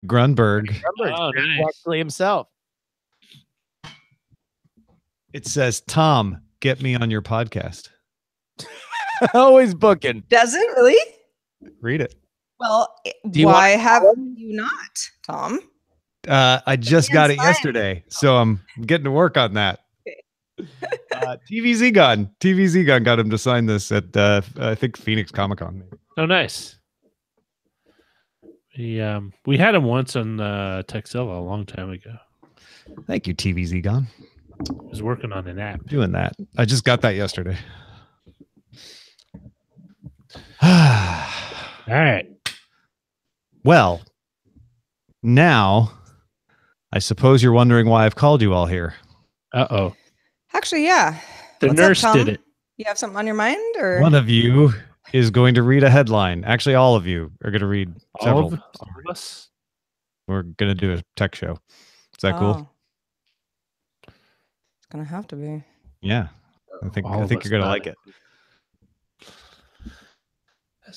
Grunberg. Oh, nice. Actually himself. It says, Tom, get me on your podcast. Always booking. Does it really? Read it. Well, you why have you not, Tom? I just got it yesterday, so I'm getting to work on that. TVZ Gun got him to sign this at I think Phoenix Comic Con. Oh, nice. We had him once on Texilla a long time ago. Thank you, TVZ Gun. He was working on an app. Doing that. I just got that yesterday. All right. Well, now I suppose you're wondering why I've called you all here. Uh-oh. Actually, yeah. The What's nurse up, Tom? did it. You have something on your mind, or One of you is going to read a headline. Actually, all of you are going to read several. All of us? We're going to do a tech show. Is that cool? It's gonna have to be. Yeah. I think All of you're us going to got like it.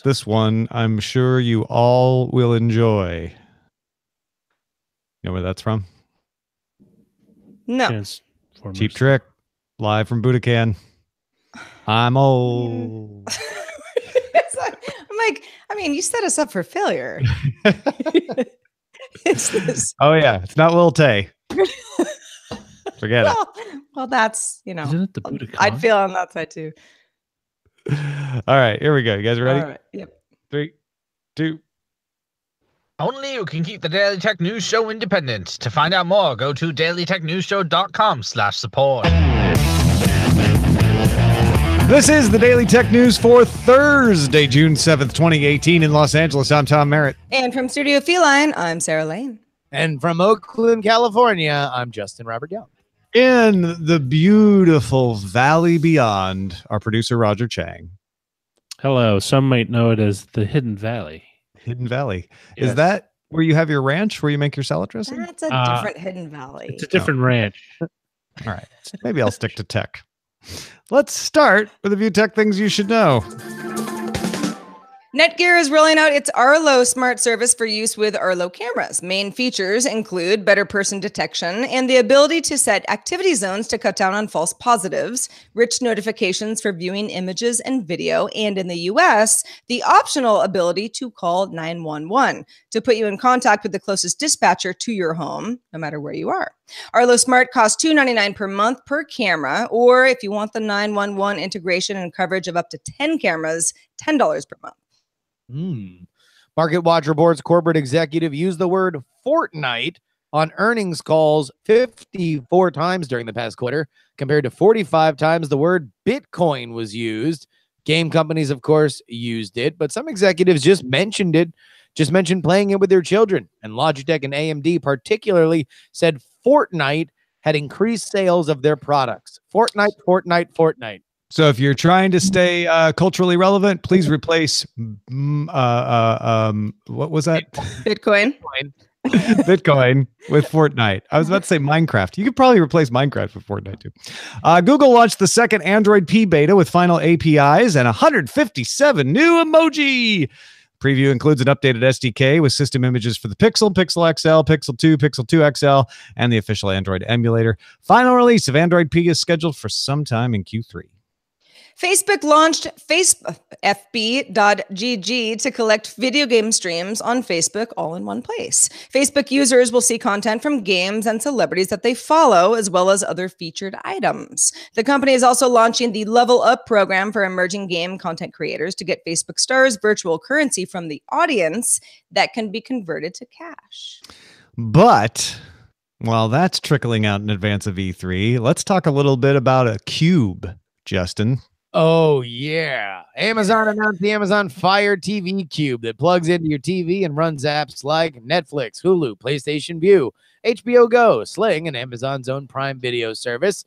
This one, I'm sure you all will enjoy. You know where that's from? No. Transformers. Cheap Trick, live from Budokan. I'm old. I'm like, I mean, you set us up for failure. It's this. Oh yeah, it's not Lil Tay. Forget it. Well, that's, you know, Isn't it the Budokan? I'd feel on that side too. All right, here we go. You guys ready? All right. Yep. 3, 2. Only you can keep the Daily Tech News Show independent. To find out more, go to dailytechnewsshow.com/support. This is the Daily Tech News for Thursday, June 7th, 2018 in Los Angeles. I'm Tom Merritt. And from Studio Feline, I'm Sarah Lane. And from Oakland, California, I'm Justin Robert Young. In the beautiful valley beyond, our producer, Roger Chang. Hello. Some might know it as the Hidden Valley. Hidden Valley. Yes. Is that where you have your ranch, where you make your salad dressing? That's a different Hidden Valley. It's a different ranch. All right. Maybe I'll stick to tech. Let's start with a few tech things you should know. Netgear is rolling out its Arlo smart service for use with Arlo cameras. Main features include better person detection and the ability to set activity zones to cut down on false positives, rich notifications for viewing images and video, and in the US, the optional ability to call 911 to put you in contact with the closest dispatcher to your home, no matter where you are. Arlo Smart costs $299 per month per camera, or if you want the 911 integration and coverage of up to 10 cameras, $10 per month. Market Watch reports corporate executive used the word Fortnite on earnings calls 54 times during the past quarter, compared to 45 times the word Bitcoin was used. Game companies, of course, used it, but some executives just mentioned playing it with their children. And Logitech and AMD particularly said Fortnite had increased sales of their products. Fortnite. So if you're trying to stay culturally relevant, please replace what was that? Bitcoin. Bitcoin with Fortnite. I was about to say Minecraft. You could probably replace Minecraft with Fortnite too. Google launched the second Android P beta with final APIs and 157 new emoji. Preview includes an updated SDK with system images for the Pixel, Pixel XL, Pixel 2, Pixel 2 XL, and the official Android emulator. Final release of Android P is scheduled for sometime in Q3. Facebook launched FB.gg to collect video game streams on Facebook all in one place. Facebook users will see content from games and celebrities that they follow, as well as other featured items. The company is also launching the Level Up program for emerging game content creators to get Facebook stars virtual currency from the audience that can be converted to cash. But while that's trickling out in advance of E3, let's talk a little bit about a cube, Justin. Oh, yeah. Amazon announced the Amazon Fire TV Cube that plugs into your TV and runs apps like Netflix, Hulu, PlayStation View, HBO Go, Sling, and Amazon's own Prime Video service.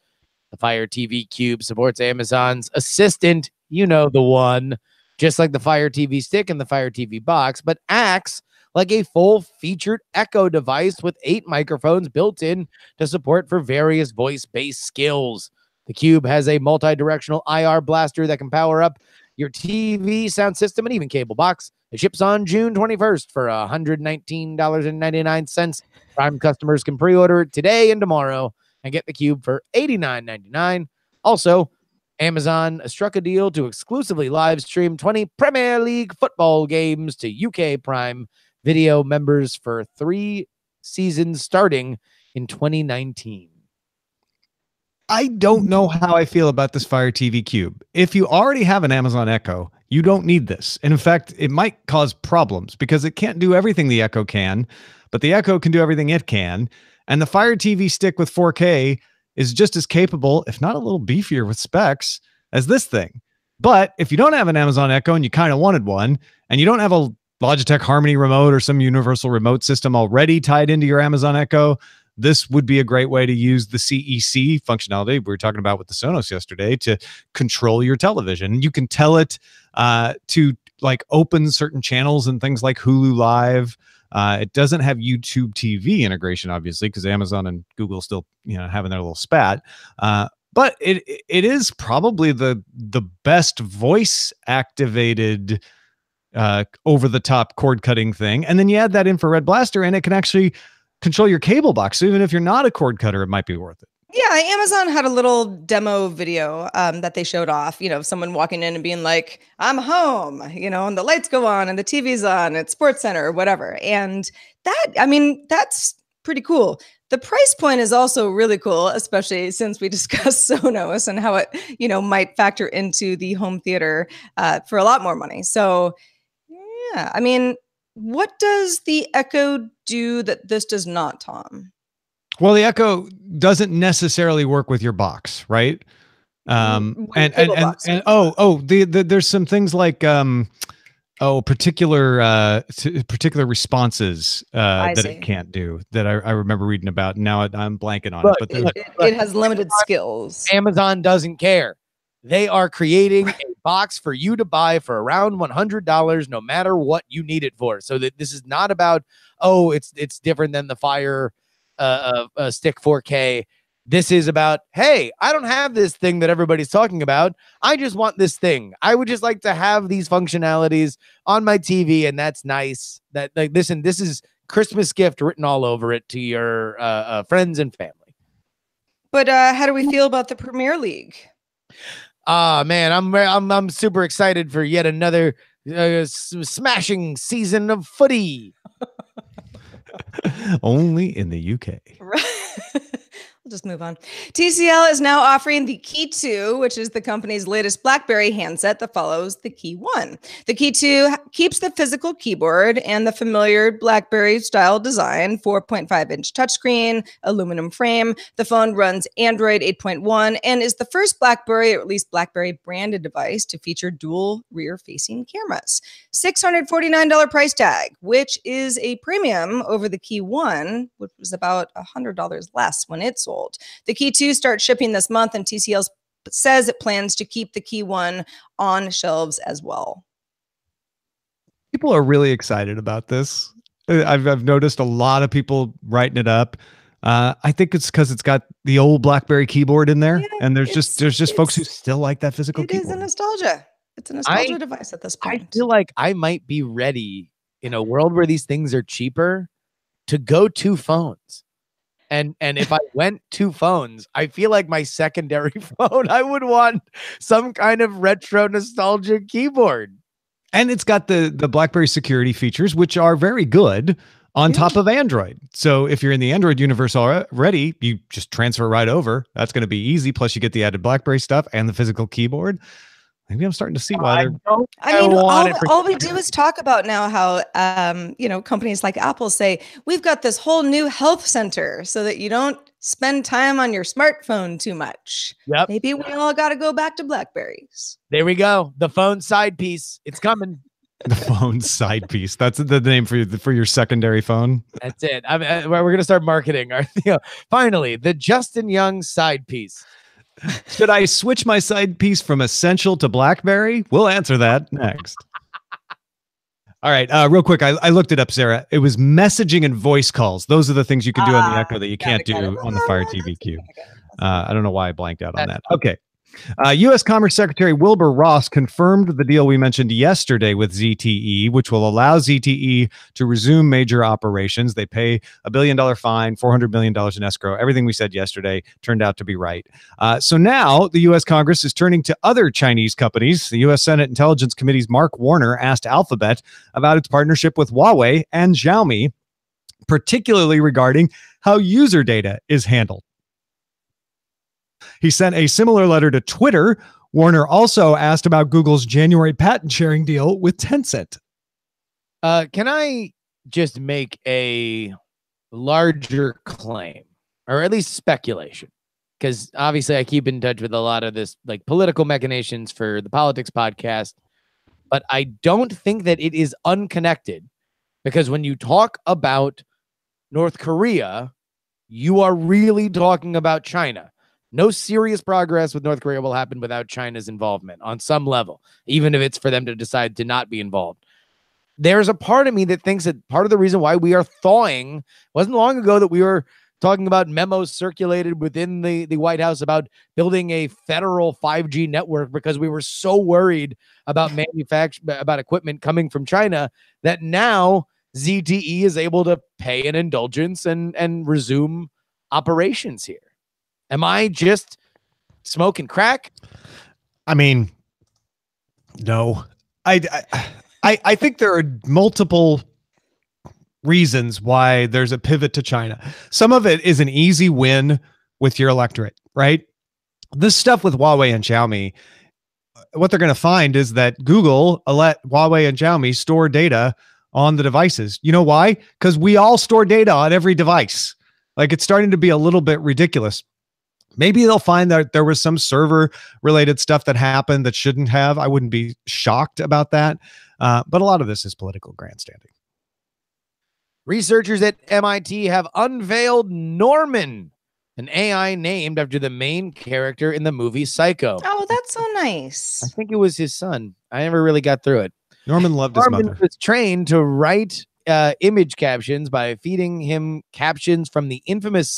The Fire TV Cube supports Amazon's Assistant, you know the one, just like the Fire TV Stick and the Fire TV Box, but acts like a full-featured Echo device with 8 microphones built in to support for various voice-based skills. The Cube has a multi-directional IR blaster that can power up your TV, sound system, and even cable box. It ships on June 21st for $119.99. Prime customers can pre-order it today and tomorrow and get the Cube for $89.99. Also, Amazon struck a deal to exclusively live stream 20 Premier League football games to UK Prime Video members for 3 seasons starting in 2019. I don't know how I feel about this Fire TV Cube. If you already have an Amazon Echo, you don't need this. And in fact, it might cause problems because it can't do everything the Echo can, but the Echo can do everything it can. And the Fire TV stick with 4K is just as capable, if not a little beefier with specs, as this thing. But if you don't have an Amazon Echo and you kind of wanted one, and you don't have a Logitech Harmony remote or some universal remote system already tied into your Amazon Echo, this would be a great way to use the CEC functionality we were talking about with the Sonos yesterday to control your television. You can tell it to like open certain channels and things like Hulu Live. It doesn't have YouTube TV integration, obviously, because Amazon and Google still, having their little spat. But it is probably the best voice activated over the top cord cutting thing. And then you add that infrared blaster and it can actually control your cable box. So even if you're not a cord cutter, it might be worth it. Yeah, Amazon had a little demo video that they showed off, someone walking in and being like, I'm home, and the lights go on and the TV's on at Sports Center or whatever. And that's pretty cool. The price point is also really cool, especially since we discussed Sonos and how it, might factor into the home theater for a lot more money. So, yeah, what does the Echo do that this does not, Tom? Well, the Echo doesn't necessarily work with your box, right? There's some things like particular responses that it can't do that I remember reading about. Now I'm blanking on it, but it has limited skills. Amazon doesn't care. They are creating a box for you to buy for around $100, no matter what you need it for. So that this is not about, it's different than the Fire Stick 4K. This is about, hey, I don't have this thing that everybody's talking about. I just want this thing. I would just like to have these functionalities on my TV, and that's nice. That this is Christmas gift written all over it to your friends and family. But how do we feel about the Premier League? Man, I'm super excited for yet another smashing season of footy. Only in the UK. Right. We'll just move on. TCL is now offering the Key2, which is the company's latest BlackBerry handset that follows the Key1. The Key2 keeps the physical keyboard and the familiar BlackBerry style design, 4.5-inch touchscreen, aluminum frame. The phone runs Android 8.1 and is the first BlackBerry, or at least BlackBerry branded device to feature dual rear-facing cameras. $649 price tag, which is a premium over the Key1, which was about $100 less when it sold. The Key2 starts shipping this month, and TCL says it plans to keep the Key1 on shelves as well. People are really excited about this. I've noticed a lot of people writing it up. I think it's because it's got the old BlackBerry keyboard in there, and there's just folks who still like that physical keyboard. It is a nostalgia. It's a nostalgia device at this point. I feel like I might be ready in a world where these things are cheaper to go 2 phones. And if I went 2 phones, I feel like my secondary phone, I would want some kind of retro nostalgia keyboard. And it's got the BlackBerry security features, which are very good on top of Android. So if you're in the Android universe already, you just transfer right over. That's going to be easy. Plus you get the added BlackBerry stuff and the physical keyboard. Maybe I'm starting to see why all we do is talk about now how, companies like Apple say, we've got this whole new health center so that you don't spend time on your smartphone too much. Yep. Maybe we all got to go back to BlackBerries. There we go. The phone side piece. It's coming. The phone side piece. That's the name for your secondary phone. That's it. We're going to start marketing our, finally, the Justin Young side piece. Should I switch my side piece from Essential to BlackBerry? We'll answer that next. All right, real quick. I looked it up, Sarah. It was messaging and voice calls. Those are the things you can do on the Echo that you can't do on the Fire TV Cube. I don't know why I blanked out on that. Okay. U.S. Commerce Secretary Wilbur Ross confirmed the deal we mentioned yesterday with ZTE, which will allow ZTE to resume major operations. They pay $1 billion fine, $400 million in escrow. Everything we said yesterday turned out to be right. So now the U.S. Congress is turning to other Chinese companies. The U.S. Senate Intelligence Committee's Mark Warner asked Alphabet about its partnership with Huawei and Xiaomi, particularly regarding how user data is handled. He sent a similar letter to Twitter. Warner also asked about Google's January patent sharing deal with Tencent. Can I just make a larger claim, or at least speculation? Because obviously I keep in touch with a lot of this like political machinations for the Politics podcast, but I don't think that it is unconnected, because when you talk about North Korea, you are really talking about China. No serious progress with North Korea will happen without China's involvement on some level, even if it's for them to decide to not be involved. There's a part of me that thinks that part of the reason why we are thawing wasn't long ago that we were talking about memos circulated within the White House about building a federal 5G network because we were so worried about about equipment coming from China that now ZTE is able to pay an indulgence and resume operations here. Am I just smoking crack? I mean, no. I think there are multiple reasons why there's a pivot to China. Some of it is an easy win with your electorate, right? This stuff with Huawei and Xiaomi, what they're going to find is that Google let Huawei and Xiaomi store data on the devices. You know why? Because we all store data on every device. Like, it's starting to be a little bit ridiculous. Maybe they'll find that there was some server related stuff that happened that shouldn't have. I wouldn't be shocked about that. But a lot of this is political grandstanding. Researchers at MIT have unveiled Norman, an AI named after the main character in the movie Psycho. Oh, that's so nice. I think it was his son. I never really got through it. Norman loved his mother. Was trained to write image captions by feeding him captions from an infamous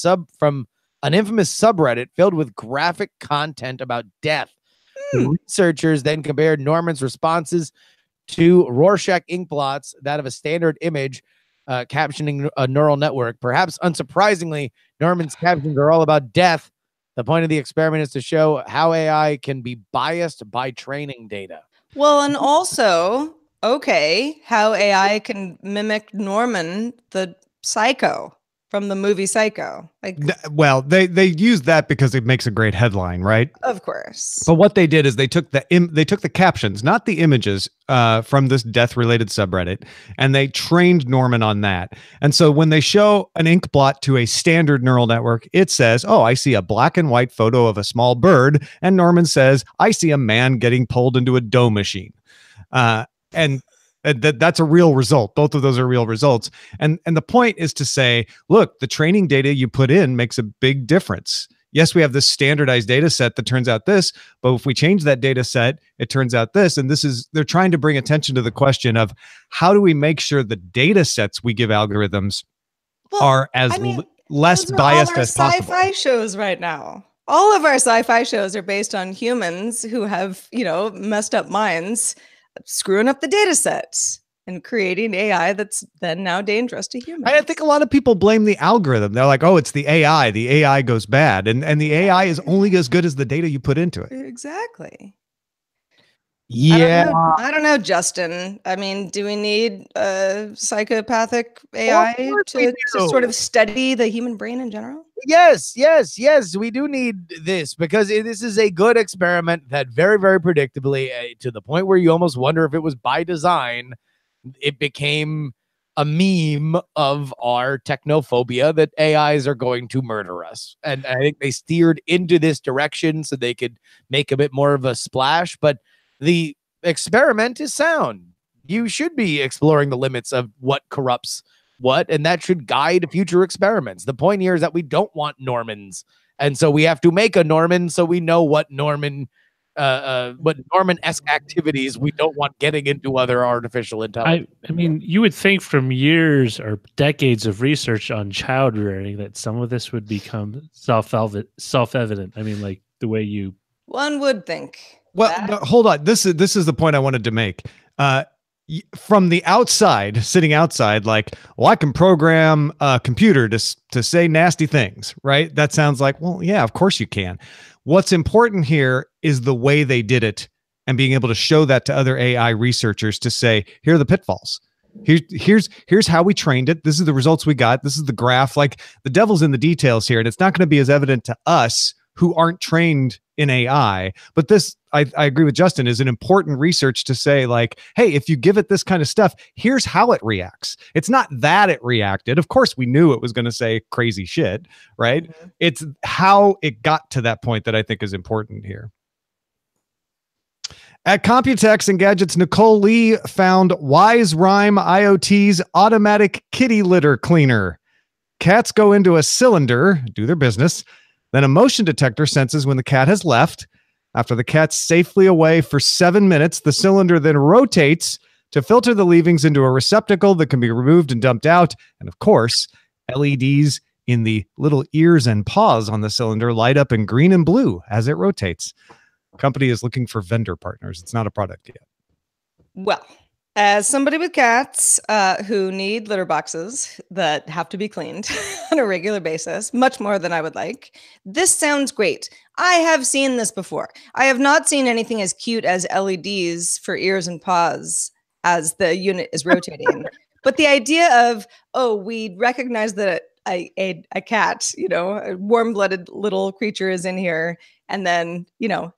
subreddit filled with graphic content about death. Researchers then compared Norman's responses to Rorschach ink blots, that of a standard image captioning a neural network. Perhaps unsurprisingly, Norman's captions are all about death. The point of the experiment is to show how AI can be biased by training data. Well, and also, how AI can mimic Norman, the psycho from the movie Psycho. Like, well, they use that because it makes a great headline, right? Of course. But what they did is they took the captions, not the images, from this death-related subreddit, and they trained Norman on that. And so when they show an ink blot to a standard neural network, it says, "Oh, I see a black and white photo of a small bird," and Norman says, "I see a man getting pulled into a dough machine." And that's a real result. Both of those are real results. And the point is to say, look, the training data you put in makes a big difference. Yes, we have this standardized data set that turns out this, but if we change that data set, it turns out this. And they're trying to bring attention to the question of how do we make sure the data sets we give algorithms are as less biased as possible. Sci-fi shows right now. All of our sci-fi shows are based on humans who have, messed up minds, screwing up the data sets and creating AI that's then now dangerous to humans. I think a lot of people blame the algorithm. They're like, oh, it's the AI. The AI goes bad. And the AI is only as good as the data you put into it. Exactly. Yeah. I don't know, Justin. I mean, do we need psychopathic AI to sort of study the human brain in general? Yes. We do need this because this is a good experiment that very, very predictably, to the point where you almost wonder if it was by design, it became a meme of our technophobia that AIs are going to murder us. And I think they steered into this direction so they could make a bit more of a splash. But the experiment is sound. You should be exploring the limits of what corrupts what, and that should guide future experiments. The point here is that we don't want Normans, and so we have to make a Norman so we know what Norman-esque activities we don't want getting into other artificial intelligence. I mean, you would think from years or decades of research on child rearing that some of this would become self-evident. I mean, like the way you One would think. Well, that. but hold on. This is the point I wanted to make. From the outside, sitting outside, like, well, I can program a computer to say nasty things, right? That sounds like, well, yeah, of course you can. What's important here is the way they did it and being able to show that to other AI researchers to say, here are the pitfalls. Here's how we trained it. This is the results we got. This is the graph. Like, the devil's in the details here, and it's not going to be as evident to us who aren't trained in AI. But this, I agree with Justin, is an important research to say, like, hey, if you give it this kind of stuff, here's how it reacts. It's not that it reacted. Of course, we knew it was going to say crazy shit, right? Mm-hmm. It's how it got to that point that I think is important here. At Computex and Gadgets, Nicole Lee found Wise Rhyme IoT's automatic kitty litter cleaner. Cats go into a cylinder, do their business. Then a motion detector senses when the cat has left. After the cat's safely away for 7 minutes, the cylinder then rotates to filter the leavings into a receptacle that can be removed and dumped out. And of course, LEDs in the little ears and paws on the cylinder light up in green and blue as it rotates. Company is looking for vendor partners. It's not a product yet. Well, as somebody with cats who need litter boxes that have to be cleaned on a regular basis, much more than I would like, this sounds great. I have seen this before. I have not seen anything as cute as LEDs for ears and paws as the unit is rotating. But the idea of, oh, we recognize that a cat, a warm-blooded little creature is in here, and then,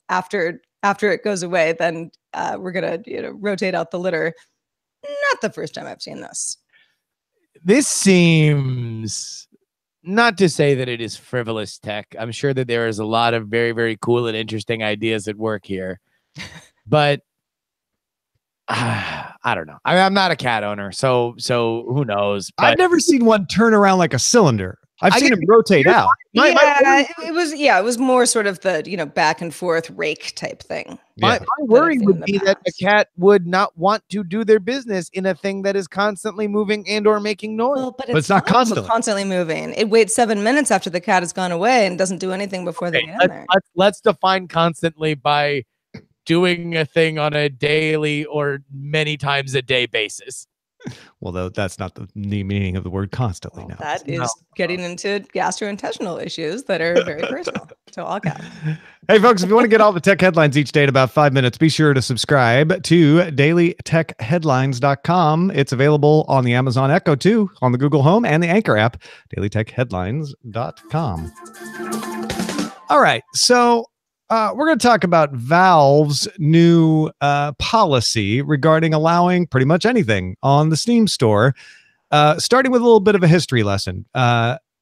after it goes away, then we're going to rotate out the litter. Not the first time I've seen this. This seems, not to say that it is frivolous tech. I'm sure that there is a lot of very, very cool and interesting ideas at work here. But I don't know. I'm not a cat owner, so who knows? But I've never seen one turn around like a cylinder. I've seen it rotate out. It was more sort of the, back and forth rake type thing. My worry would be that a cat would not want to do their business in a thing that is constantly moving and or making noise. Well, but it's not constantly moving. It waits 7 minutes after the cat has gone away and doesn't do anything before they get in there. Let's define constantly by doing a thing on a daily or many times a day basis. Well, though, that's not the meaning of the word constantly. Now that is getting into gastrointestinal issues that are very personal to all cats. Hey, folks, if you want to get all the tech headlines each day in about 5 minutes, be sure to subscribe to dailytechheadlines.com. It's available on the Amazon Echo, too, on the Google Home and the Anchor app, dailytechheadlines.com. All right, so we're going to talk about Valve's new policy regarding allowing pretty much anything on the Steam store, starting with a little bit of a history lesson.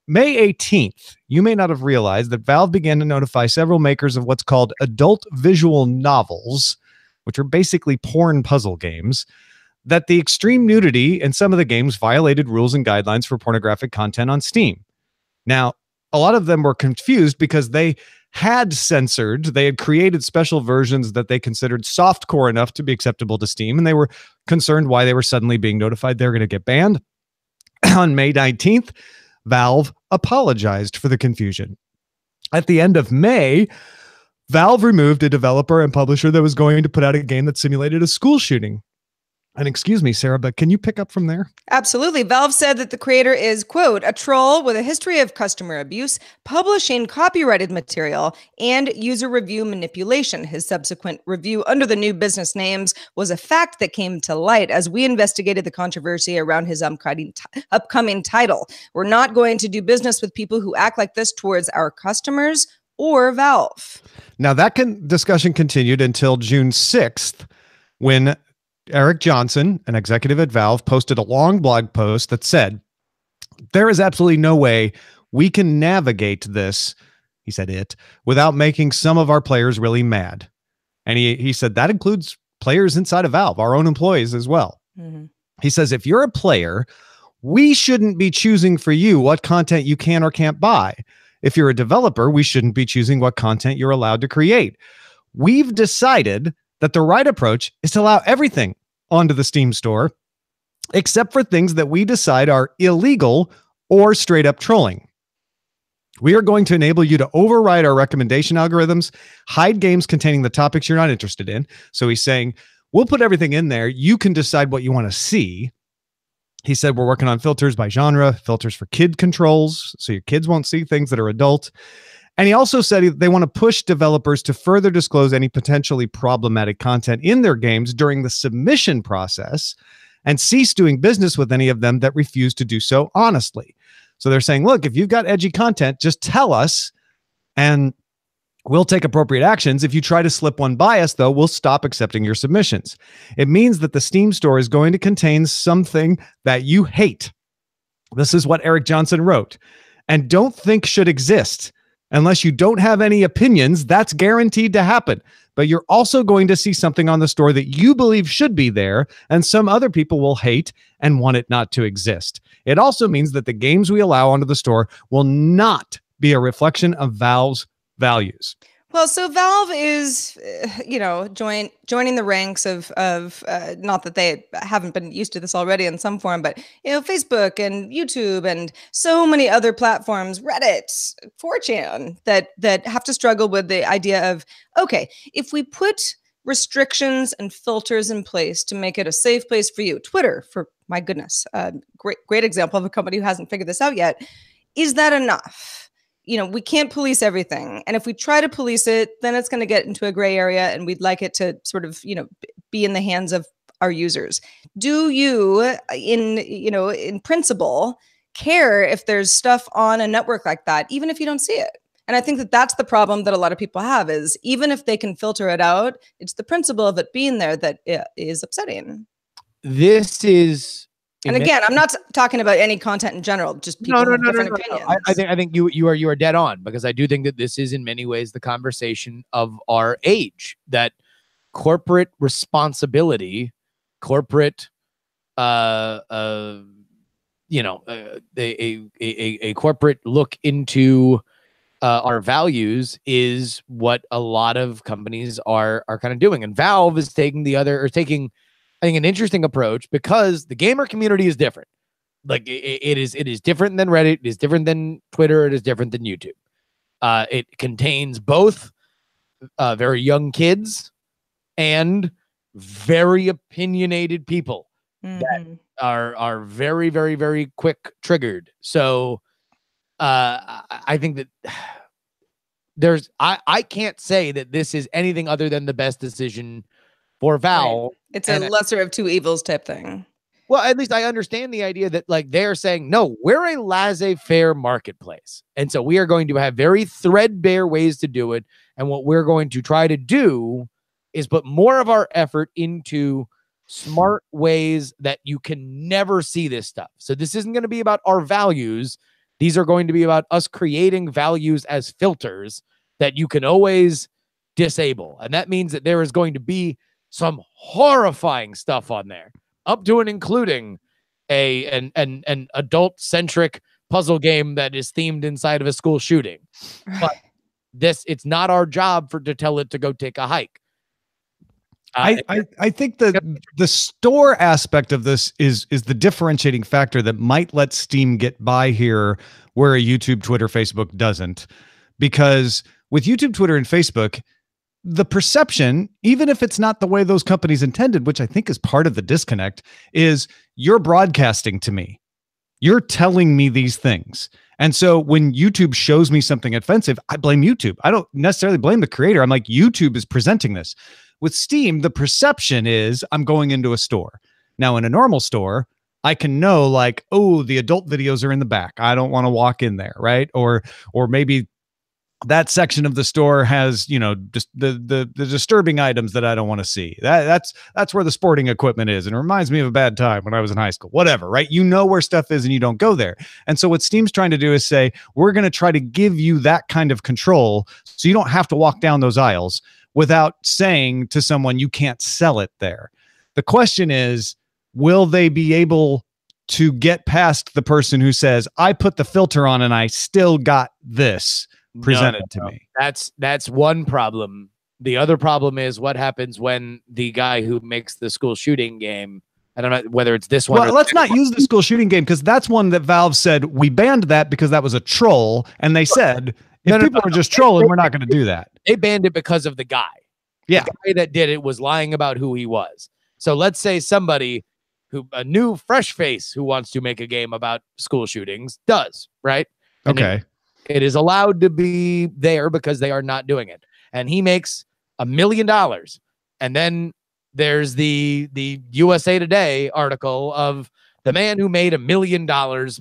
May 18th, you may not have realized that Valve began to notify several makers of what's called adult visual novels, which are basically porn puzzle games, that the extreme nudity in some of the games violated rules and guidelines for pornographic content on Steam. Now, a lot of them were confused because they had created special versions that they considered softcore enough to be acceptable to Steam, and they were concerned why they were suddenly being notified they're going to get banned. On May 19th, Valve apologized for the confusion. At the end of May, Valve removed a developer and publisher that was going to put out a game that simulated a school shooting. And excuse me, Sarah, but can you pick up from there? Absolutely. Valve said that the creator is, quote, a troll with a history of customer abuse, publishing copyrighted material, and user review manipulation. His subsequent review under the new business names was a fact that came to light as we investigated the controversy around his upcoming title. We're not going to do business with people who act like this towards our customers or Valve. Now, that discussion continued until June 6th, when Eric Johnson, an executive at Valve, posted a long blog post that said, there is absolutely no way we can navigate this, he said without making some of our players really mad. And he said that includes players inside of Valve, our own employees as well. Mm-hmm. He says, if you're a player, we shouldn't be choosing for you what content you can or can't buy. If you're a developer, we shouldn't be choosing what content you're allowed to create. We've decided that the right approach is to allow everything onto the Steam store, except for things that we decide are illegal or straight up trolling. We are going to enable you to override our recommendation algorithms, hide games containing the topics you're not interested in. So he's saying, we'll put everything in there. You can decide what you want to see. He said, we're working on filters by genre, filters for kid controls, so your kids won't see things that are adult. And he also said they want to push developers to further disclose any potentially problematic content in their games during the submission process and cease doing business with any of them that refuse to do so honestly. So they're saying, look, if you've got edgy content, just tell us and we'll take appropriate actions. If you try to slip one by us, though, we'll stop accepting your submissions. It means that the Steam store is going to contain something that you hate. This is what Eric Johnson wrote. And don't think should exist. Unless you don't have any opinions, that's guaranteed to happen. But you're also going to see something on the store that you believe should be there, and some other people will hate and want it not to exist. It also means that the games we allow onto the store will not be a reflection of Valve's values. Well, so Valve is, joining the ranks of not that they haven't been used to this already in some form, but, Facebook and YouTube and so many other platforms, Reddit, 4chan, that have to struggle with the idea of, okay, if we put restrictions and filters in place to make it a safe place for you, Twitter, for my goodness, great example of a company who hasn't figured this out yet, is that enough? We can't police everything. And if we try to police it, then it's going to get into a gray area and we'd like it to sort of, be in the hands of our users. Do you, in principle, care if there's stuff on a network like that, even if you don't see it? And I think that that's the problem that a lot of people have is even if they can filter it out, it's the principle of it being there that is upsetting. This is... And again, I'm not talking about any content in general, just people with different opinions. I think you are dead on, because I do think that this is in many ways the conversation of our age, that corporate responsibility, corporate, a corporate look into our values is what a lot of companies are kind of doing. And Valve is taking I think an interesting approach, because the gamer community is different. Like it is different than Reddit, it is different than Twitter, it is different than YouTube. It contains both very young kids and very opinionated people that are very, very, very quick triggered. So I think that I can't say that this is anything other than the best decision for Valve. Right. It's a lesser of two evils type thing. Well, at least I understand the idea that they're saying, no, we're a laissez-faire marketplace. And so we are going to have very threadbare ways to do it. And what we're going to try to do is put more of our effort into smart ways that you can never see this stuff. So this isn't going to be about our values. These are going to be about us creating values as filters that you can always disable. And that means that there is going to be some horrifying stuff on there, up to and including an adult-centric puzzle game that is themed inside of a school shooting. But it's not our job to tell it to go take a hike. I think the store aspect of this is the differentiating factor that might let Steam get by here where a YouTube, Twitter, Facebook doesn't. Because with YouTube, Twitter, and Facebook, the perception, even if it's not the way those companies intended, which I think is part of the disconnect, is you're broadcasting to me. You're telling me these things. And so when YouTube shows me something offensive, I blame YouTube. I don't necessarily blame the creator. I'm like, YouTube is presenting this. With Steam, the perception is I'm going into a store. Now, in a normal store, I can know the adult videos are in the back. I don't want to walk in there, right? Or maybe that section of the store has, just the disturbing items that I don't want to see. That's where the sporting equipment is. And it reminds me of a bad time when I was in high school, whatever, right? You know where stuff is and you don't go there. And so what Steam's trying to do is say, we're going to try to give you that kind of control so you don't have to walk down those aisles without saying to someone, you can't sell it there. The question is, will they be able to get past the person who says, I put the filter on and I still got this presented to me? That's one problem. The other problem is what happens when the guy who makes the school shooting game I don't know whether it's this one. Well, let's not use the school shooting game because that's one that Valve said we banned that because that was a troll. And they said, if people are just trolling, we're not going to do that. They banned it because of the guy. Yeah. The guy that did it was lying about who he was. So let's say somebody a new fresh face who wants to make a game about school shootings does, right? And Okay. It is allowed to be there because they are not doing it. And he makes $1 million. And then there's the USA Today article of the man who made $1 million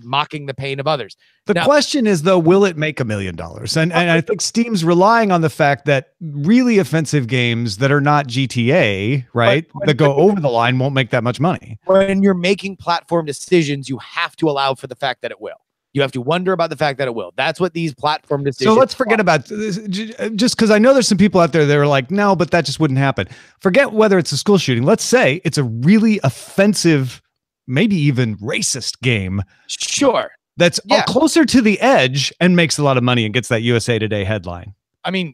mocking the pain of others. The question is, though, will it make $1 million? And I think Steam's relying on the fact that really offensive games that are not GTA, right, that go over the line won't make that much money. When you're making platform decisions, you have to allow for the fact that it will. You have to wonder about the fact that it will. That's what these platform decisions So let's forget about this, just because I know there's some people out there that are like, no, but that just wouldn't happen. Forget whether it's a school shooting. Let's say it's a really offensive, maybe even racist game. Sure. That's closer to the edge and makes a lot of money and gets that USA Today headline. I mean,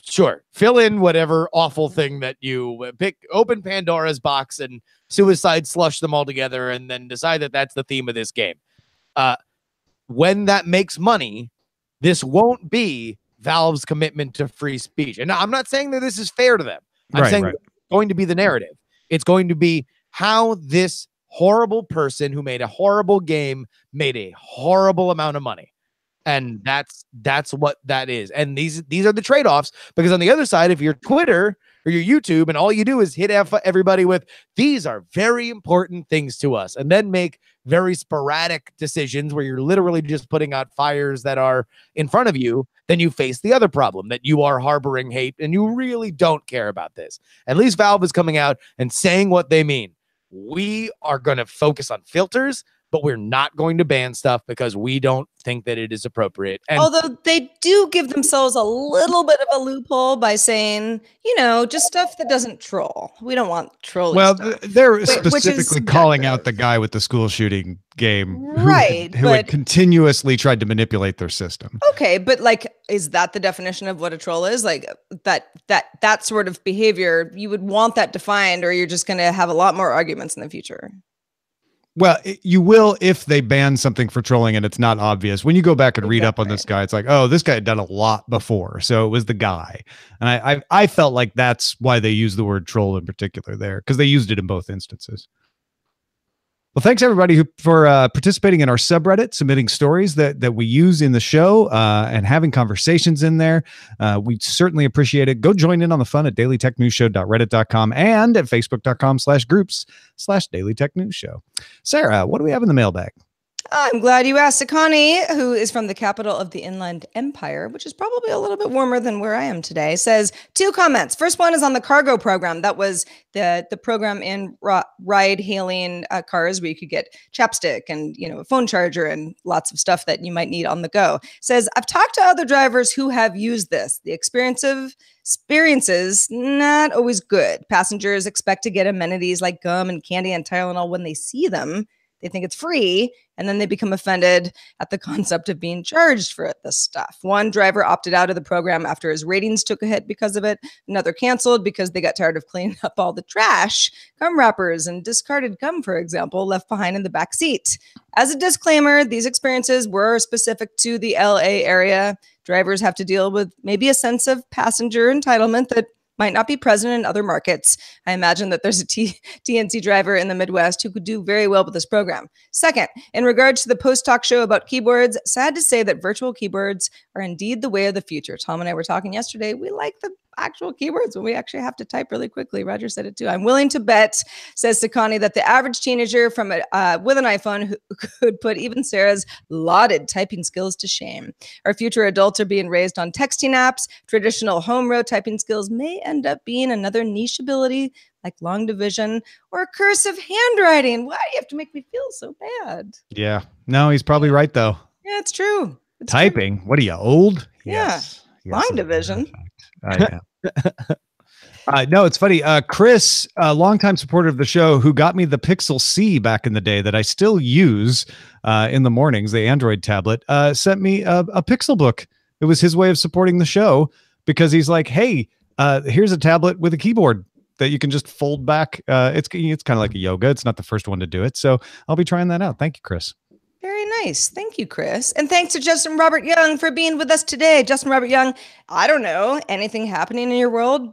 sure. Fill in whatever awful thing that you pick, open Pandora's box and suicide slush them all together and then decide that that's the theme of this game. When that makes money, this won't be Valve's commitment to free speech. And I'm not saying that this is fair to them. I'm saying it's going to be the narrative. It's going to be how this horrible person who made a horrible game made a horrible amount of money. And that's what that is. And these are the trade-offs, because on the other side, if you're Twitter or your YouTube and all you do is hit everybody with, these are very important things to us, and then make very sporadic decisions where you're literally just putting out fires that are in front of you, then you face the other problem that you are harboring hate and you really don't care about this. At least Valve is coming out and saying what they mean. We are going to focus on filters, but we're not going to ban stuff because we don't think that it is appropriate. And although they do give themselves a little bit of a loophole by saying, just stuff that doesn't troll. We don't want trolling. Well, stuff. they're specifically calling out the guy with the school shooting game who had continuously tried to manipulate their system. Okay, but is that the definition of what a troll is? Like that sort of behavior, you would want that defined, or you're just going to have a lot more arguments in the future. Well, you will if they ban something for trolling and it's not obvious. When you go back and read up on this guy, it's like, oh, this guy had done a lot before. So it was the guy. And I felt like that's why they used the word troll in particular there, because they used it in both instances. Well, thanks everybody for participating in our subreddit, submitting stories that we use in the show and having conversations in there. We certainly appreciate it. Go join in on the fun at dailytechnewsshow.reddit.com and at facebook.com/groups/dailytechnewsshow. Sarah, what do we have in the mailbag? I'm glad you asked. Sakani, who is from the capital of the Inland Empire, which is probably a little bit warmer than where I am today, says 2 comments. First one is on the cargo program. That was the program in ride-hailing cars where you could get chapstick and a phone charger and lots of stuff that you might need on the go. Says, I've talked to other drivers who have used this. The experiences not always good. Passengers expect to get amenities like gum and candy and Tylenol when they see them. They think it's free, and then they become offended at the concept of being charged for this stuff. One driver opted out of the program after his ratings took a hit because of it. Another canceled because they got tired of cleaning up all the trash, gum wrappers, and discarded gum, for example, left behind in the back seat. As a disclaimer, these experiences were specific to the LA area. Drivers have to deal with maybe a sense of passenger entitlement that might not be present in other markets. I imagine that there's a TNC driver in the Midwest who could do very well with this program. Second, in regards to the post-talk show about keyboards, sad to say that virtual keyboards are indeed the way of the future. Tom and I were talking yesterday. We like the actual keyboards when we actually have to type really quickly. Roger said it too. I'm willing to bet, says Sakani, that the average teenager with an iPhone who could put even Sarah's lauded typing skills to shame. Our future adults are being raised on texting apps. Traditional home row typing skills may end up being another niche ability like long division or cursive handwriting. Why do you have to make me feel so bad? Yeah. No, he's probably right, though. Yeah, it's true. It's typing. True. What are you, old? Yeah. Yes. Long division. Yeah. No, it's funny. Chris, a longtime supporter of the show who got me the Pixel C back in the day that I still use in the mornings, the Android tablet, sent me a Pixel book. It was his way of supporting the show because he's like, hey, here's a tablet with a keyboard. that you can just fold back. It's kind of like a yoga. It's not the first one to do it. So I'll be trying that out. Thank you, Chris. Very nice. Thank you, Chris. And thanks to Justin Robert Young for being with us today. Justin Robert Young, I don't know, anything happening in your world?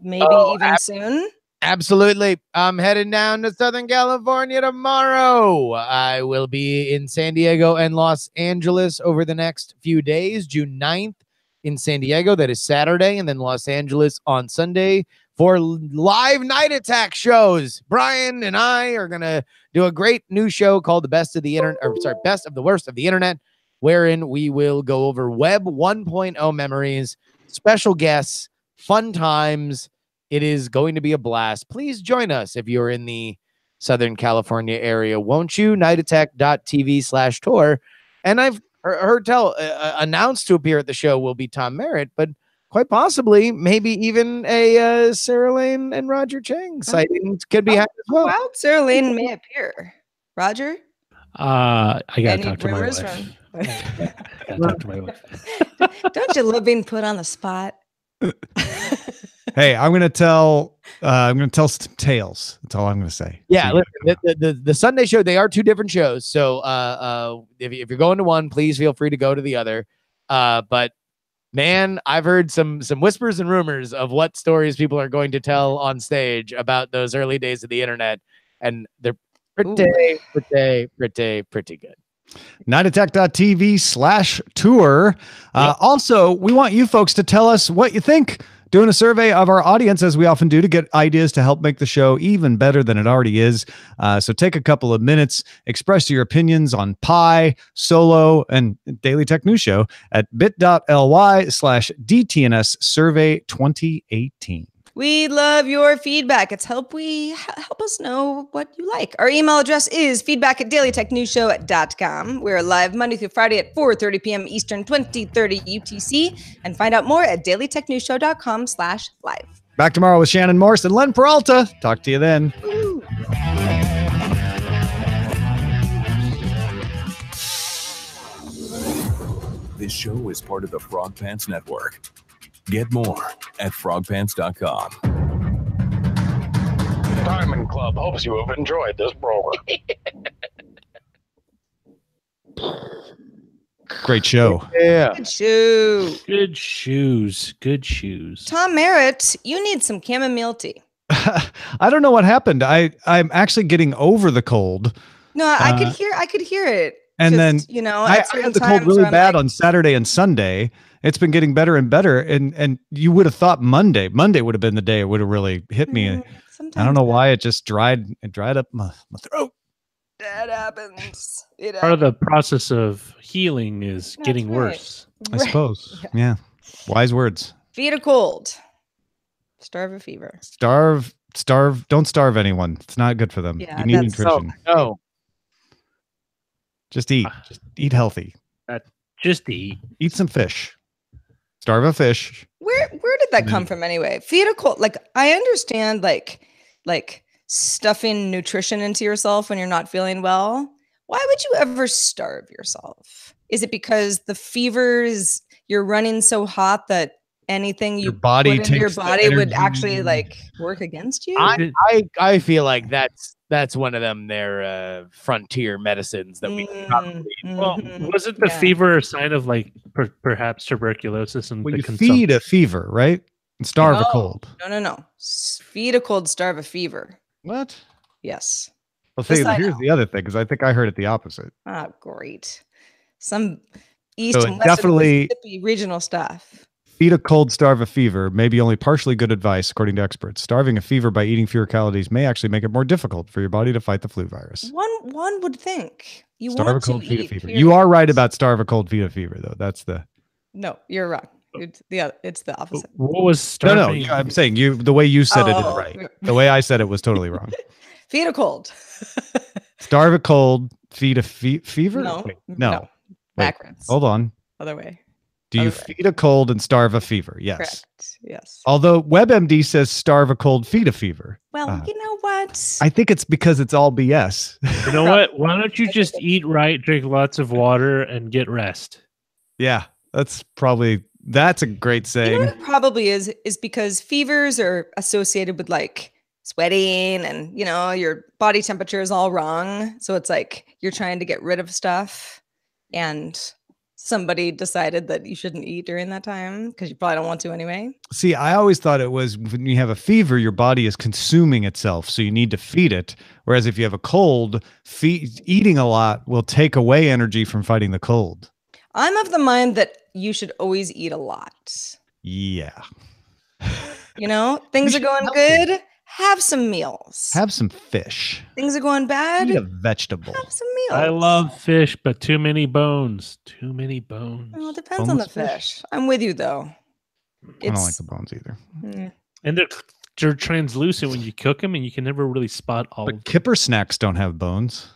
Maybe even soon? Absolutely. I'm headed down to Southern California tomorrow. I will be in San Diego and Los Angeles over the next few days. June 9th in San Diego, that is Saturday, and then Los Angeles on Sunday for live Night Attack shows. Brian and I are going to do a great new show called The Best of the Internet, Best of the Worst of the Internet, wherein we will go over Web 1.0 memories, special guests, fun times. It is going to be a blast. Please join us if you're in the Southern California area, won't you? nightattack.tv/tour. And I've heard announced to appear at the show will be Tom Merritt, but quite possibly maybe even a Sarah Lane and Roger Chang sighting could be happening as well. Well, Sarah Lane may appear. Roger? I got to Any talk to my rumors wife. from- I gotta talk to my wife. Don't you love being put on the spot? Hey, I'm gonna tell some tales. That's all I'm gonna say. Yeah, So listen, the Sunday show, they are two different shows. So if you're going to one, please feel free to go to the other. But man, I've heard some whispers and rumors of what stories people are going to tell on stage about those early days of the internet, and they're pretty good. nightattack.tv/tour. Also, we want you folks to tell us what you think. Doing a survey of our audience, as we often do, to get ideas to help make the show even better than it already is. So take a couple of minutes, express your opinions on Pi, Solo, and Daily Tech News Show at bit.ly/DTNS survey 2018. We love your feedback. It's help us know what you like. Our email address is feedback@dailytechnewsshow.com. We're live Monday through Friday at 4:30 p.m. Eastern, 2030 UTC. And find out more at dailytechnewsshow.com/live. Back tomorrow with Shannon Morse and Len Peralta. Talk to you then. Woo. This show is part of the Frog Pants Network. Get more at frogpants.com. Diamond Club hopes you have enjoyed this program. Great show. Yeah. Good shoe. Good shoes. Good shoes. Tom Merritt, you need some chamomile tea. I don't know what happened. I'm actually getting over the cold. No, I could hear it. And Just, then I I had the cold really bad on Saturday and Sunday. It's been getting better and better. And you would have thought Monday would have been the day it would have really hit me. I don't know why it just dried up my throat. That happens. Part of the process of healing is That's getting right. worse. I suppose. Yeah. Wise words. Feed a cold. Starve a fever. Starve. Don't starve anyone. It's not good for them. Yeah, you need that's- nutrition. No. Just eat. Just eat healthy. Just eat. Eat some fish. Starve a fish. Where did that come from anyway? Feed a cold. Like I understand like stuffing nutrition into yourself when you're not feeling well. Why would you ever starve yourself? Is it because the fevers you're running so hot that anything you Your body put into your takes the body would energy. actually like work against you? I feel like that's one of them their frontier medicines that we can probably Well, Mhm. wasn't the Yeah. fever a sign of like perhaps tuberculosis and Well, the you consumption? feed a fever, right? And starve a No. cold. No. Feed a cold, starve a fever. What? Yes. Well, This I here's know. the other thing, because I think I heard it the opposite. Ah, great. Some east So and it west definitely- of Mississippi regional stuff. Feed a cold, starve a fever may be only partially good advice, according to experts. Starving a fever by eating fewer calories may actually make it more difficult for your body to fight the flu virus. One would think you Starve a want cold, to feed a eat fever. fewer You are right calories. about starve a cold, feed a fever, though. That's the No, you're wrong. It's the opposite. What was no. starving? I'm saying the way you said it is Oh. right. The way I said it was totally wrong. Feed a cold. Starve a cold, feed a fever. No, Wait, no. no. Wait, Backwards. hold on. Other way. Do you Other way. feed a cold and starve a fever? Yes. Correct. Yes. Although WebMD says starve a cold, feed a fever. Well, you know what? I think it's because it's all BS. You know what? Why don't you just eat right, drink lots of water, and get rest? Yeah, that's probably That's a great You saying. know what it probably is because fevers are associated with like sweating and, you know, your body temperature is all wrong. So it's like you're trying to get rid of stuff and somebody decided that you shouldn't eat during that time because you probably don't want to anyway. See, I always thought it was when you have a fever, your body is consuming itself, so you need to feed it. Whereas if you have a cold, eating a lot will take away energy from fighting the cold. I'm of the mind that you should always eat a lot. Yeah. You know, things are going good. Have some meals. Have some fish. Things are going bad. Eat a vegetable. Have some meals. I love fish, but too many bones. Too many bones. Well, it depends on the fish. I'm with you though. I don't like the bones either. And they're translucent when you cook them, and you can never really spot all. But kipper snacks don't have bones.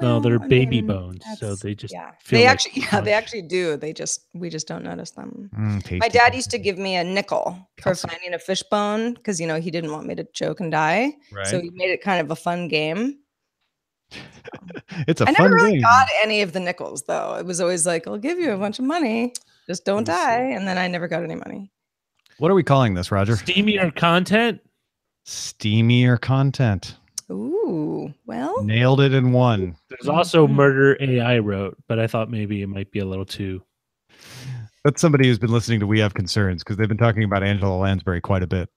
No, they're I baby mean, bones, so they just they feel actually like they actually do. We just don't notice them. Tasty. My dad used to give me a nickel for finding a fish bone because you know he didn't want me to choke and die. Right. So he made it kind of a fun game. It's a I fun never really game. got any of the nickels though. It was always like, I'll give you a bunch of money, just don't die. And then I never got any money. What are we calling this, Roger? Steamier content. Steamier content. Ooh, well, Nailed it in one. There's also Murder AI wrote, but I thought maybe it might be a little too. That's somebody who's been listening to We Have Concerns because they've been talking about Angela Lansbury quite a bit.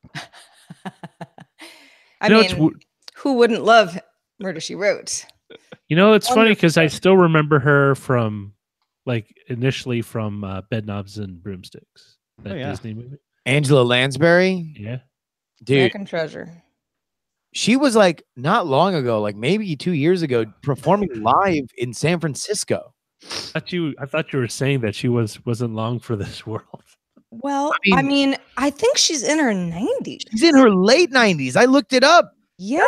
I mean, who wouldn't love Murder, She Wrote? You know, it's funny because I still remember her from, like, initially from Bedknobs and Broomsticks, that Disney movie. Angela Lansbury? Yeah. Dude. American Treasure. She was like not long ago, like maybe 2 years ago, performing live in San Francisco. I thought you were saying that she wasn't long for this world. Well, I mean, I think she's in her 90s. She's in her late 90s. I looked it up. Yeah.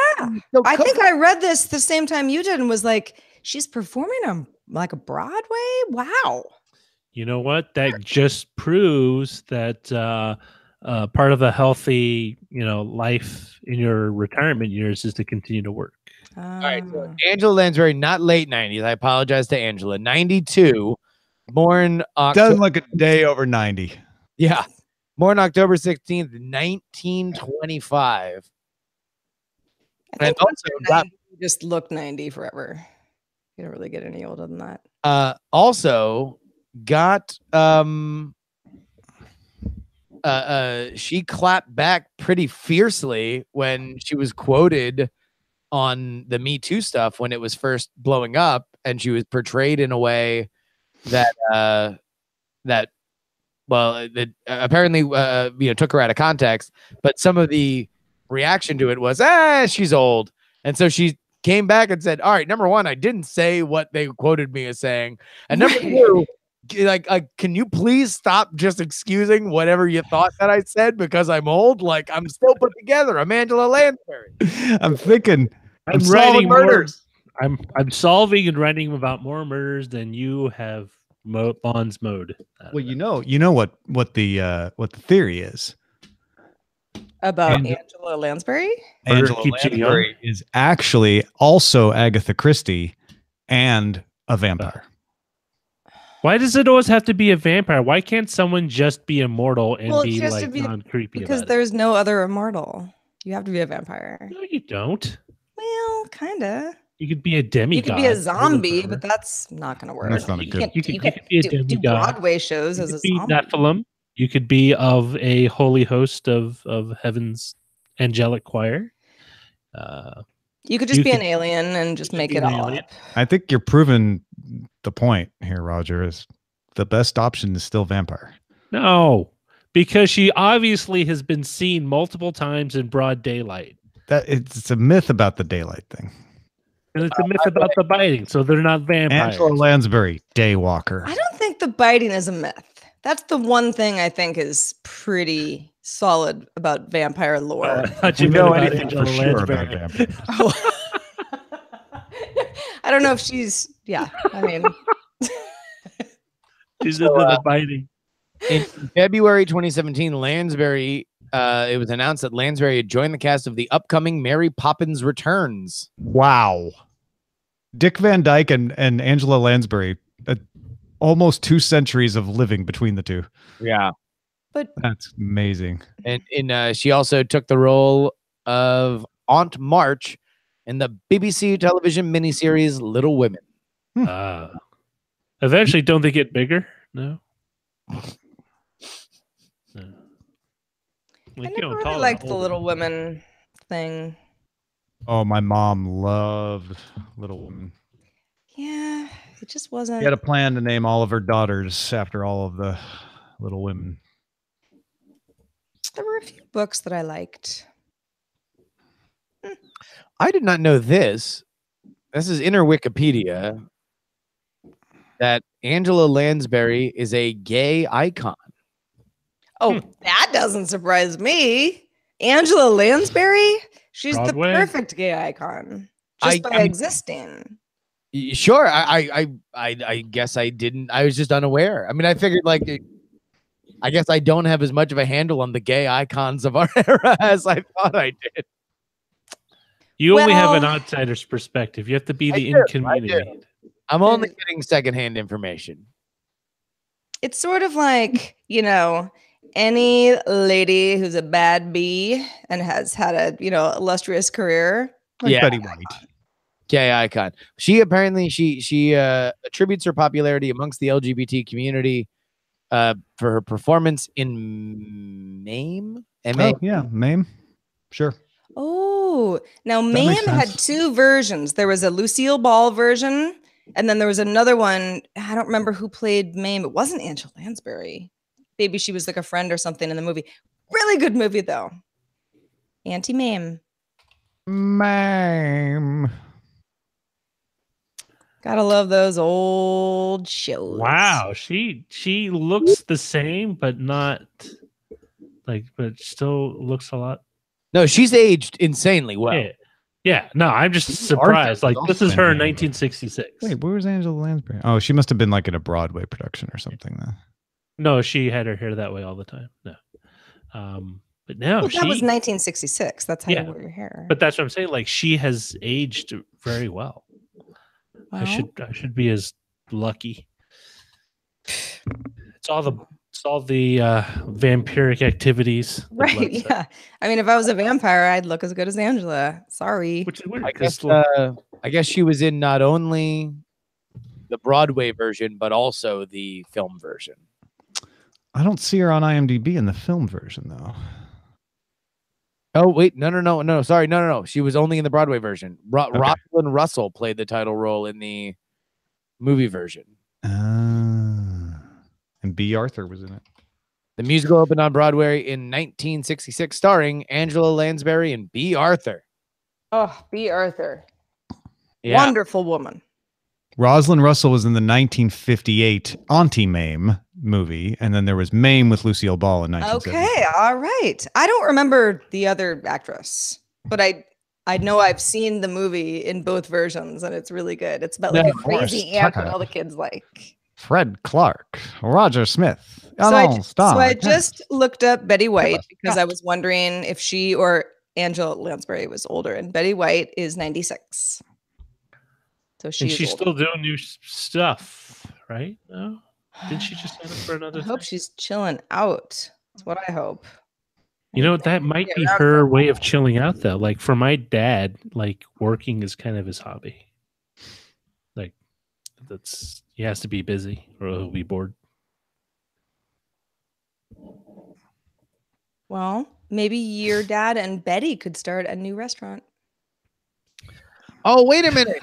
I think I read this the same time you did and was like, she's performing on like a Broadway? Wow. You know what? That just proves that part of a healthy, life in your retirement years is to continue to work. All right, so Angela Lansbury, not late 90s. I apologize to Angela. 92, born Doesn't look a day over 90. Yeah, born October 16th, 1925. I think you just look 90 forever. You don't really get any older than that. Also got she clapped back pretty fiercely when she was quoted on the Me Too stuff when it was first blowing up, and she was portrayed in a way that apparently took her out of context, but some of the reaction to it was she's old, and so she came back and said, all right, number one, I didn't say what they quoted me as saying, and number two, like can you please stop just excusing whatever you thought that I said because I'm old? Like, I'm still put together. I'm Angela Lansbury. I'm thinking I'm solving murders. I'm solving and writing about more murders than you have Bonds mode. Well, you know what the theory is about Angela Lansbury. Angela Lansbury is actually also Agatha Christie and a vampire. Why does it always have to be a vampire? Why can't someone just be immortal and be like non-creepy? Because there's no other immortal. You have to be a vampire. No, you don't. Well, kinda. You could be a demigod. You could be a zombie, but that's not going to work. That's not good. You could be a demigod. Do Broadway shows as a zombie. Nephilim. You could be of a holy host of heaven's angelic choir. You could just be an alien and just make it all up. I think you're proving the point here, Roger, is the best option is still vampire. No, because she obviously has been seen multiple times in broad daylight. That it's a myth about the daylight thing. And it's a myth about the biting, so they're not vampires. Angela Lansbury, daywalker. I don't think the biting is a myth. That's the one thing I think is pretty solid about vampire lore. You know anything for sure about vampires. Oh. I don't know if she's, I mean. She's into the biting. In February 2017, Lansbury, it was announced that Lansbury had joined the cast of the upcoming Mary Poppins Returns. Wow. Dick Van Dyke and Angela Lansbury. almost 2 centuries of living between the two. Yeah. But That's amazing. And she also took the role of Aunt March in the BBC television miniseries Little Women. Eventually, don't they get bigger? No. No. I never really liked the Little Women thing. Oh, my mom loved Little Women. Yeah, it just wasn't. She had a plan to name all of her daughters after all of the Little Women. There were a few books that I liked. I did not know this. This is inner Wikipedia that Angela Lansbury is a gay icon. Oh, that doesn't surprise me. Angela Lansbury, she's Broadway? the perfect gay icon just by existing. Sure, I guess I didn't. I was just unaware. I mean, I figured I guess I don't have as much of a handle on the gay icons of our era as I thought I did. You only have an outsider's perspective. You have to be the in community. I'm only getting secondhand information. It's sort of like, any lady who's a bad bee and has had a, illustrious career. Like Betty White. Gay icon. She apparently she attributes her popularity amongst the LGBT community for her performance in MAME. Oh, yeah, MAME. Sure. Oh, now MAME had 2 versions. There was a Lucille Ball version, and then there was another one. I don't remember who played MAME. It wasn't Angela Lansbury. Maybe she was like a friend or something in the movie. Really good movie, though. Anti-MAME. MAME. Gotta love those old shows. Wow, she looks the same, but not but still looks a lot. No, she's aged insanely well. Yeah. No, I'm just surprised. This is her in 1966. Wait, where was Angela Lansbury? Oh, she must have been in a Broadway production or something then. No, she had her hair that way all the time. No. But now that was 1966. That's how you wear your hair. But that's what I'm saying. She has aged very well. I should be as lucky. It's all the vampiric activities. Right. Yeah. I mean, if I was a vampire, I'd look as good as Angela. Sorry. Which is weird. I guess she was in not only the Broadway version, but also the film version. I don't see her on IMDb in the film version, though. Oh, wait. No. Sorry. No. She was only in the Broadway version. Rosalind Russell played the title role in the movie version. And B. Arthur was in it. The musical opened on Broadway in 1966, starring Angela Lansbury and B. Arthur. Oh, B. Arthur. Yeah. Wonderful woman. Rosalind Russell was in the 1958 Auntie-Mame movie, and then there was MAME with Lucille Ball in 1970. Okay, all right. I don't remember the other actress, but I know I've seen the movie in both versions, and it's really good. It's about a crazy aunt that all the kids like. Fred Clark, Roger Smith. So I just looked up Betty White because I was wondering if she or Angela Lansbury was older, and Betty White is 96. So she's still doing new stuff, right? No? Did she just sign up for another I hope she's chilling out. That's what I hope. That might be her way of chilling out, though. For my dad, working is kind of his hobby. He has to be busy or he'll be bored. Well, maybe your dad and Betty could start a new restaurant. Oh, wait a minute.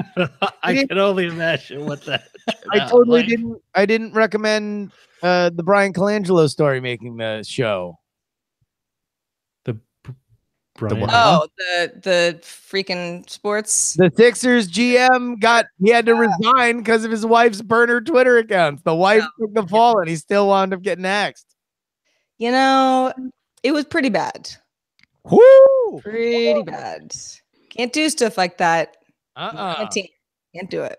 I can only imagine what that. I didn't recommend the Brian Colangelo story making the show. The freaking sports. The Sixers GM had to resign because of his wife's burner Twitter accounts. The wife took the fall and he still wound up getting axed. It was pretty bad. Woo! Pretty bad. Can't do stuff like that. Can't do it.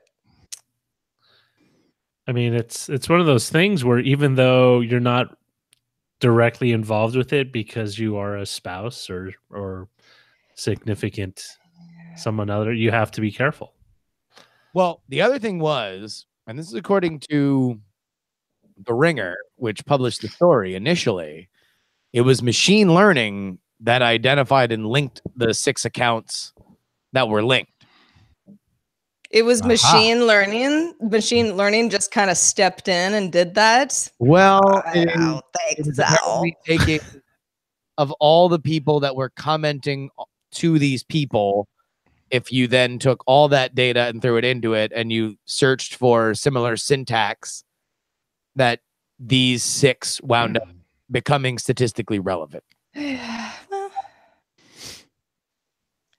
I mean, it's one of those things where even though you're not directly involved with it because you are a spouse or significant someone other, you have to be careful. Well, the other thing was, and this is according to The Ringer, which published the story initially, it was machine learning that identified and linked the 6 accounts that were linked. It was machine learning. Machine learning just kind of stepped in and did that. Well, I don't think it is so. apparently taking of all the people that were commenting to these people. If you then took all that data and threw it into it and you searched for similar syntax, that these 6 wound up becoming statistically relevant. Well,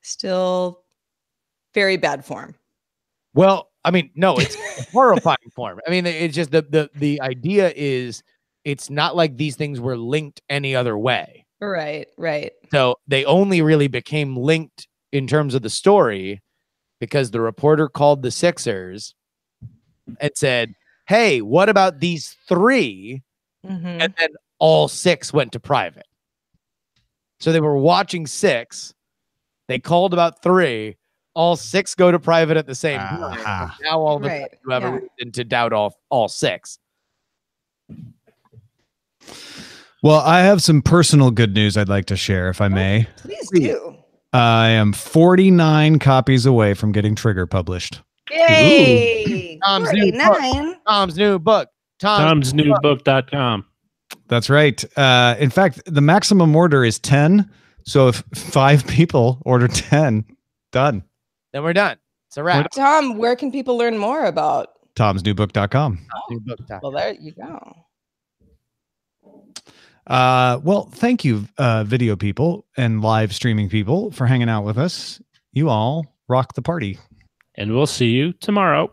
still very bad form. Well, I mean, no, it's a horrifying form. I mean, it's just the idea is it's not like these things were linked any other way. Right. So they only really became linked in terms of the story because the reporter called the Sixers and said, hey, what about these 3? And then all 6 went to private. So they were watching 6. They called about 3. All 6 go to private at the same time. And now all of a sudden you have a reason to doubt all 6. Well, I have some personal good news I'd like to share, if I may. Please do. I am 49 copies away from getting Trigger published. Yay! Tom's new book. Tom'sNewBook.com. That's right. In fact, the maximum order is 10. So if 5 people order 10, done. Then we're done. It's a wrap. Tom, where can people learn more about? Tom'sNewBook.com. Well, there you go. Well, thank you, video people and live streaming people, for hanging out with us. You all rock the party. And we'll see you tomorrow.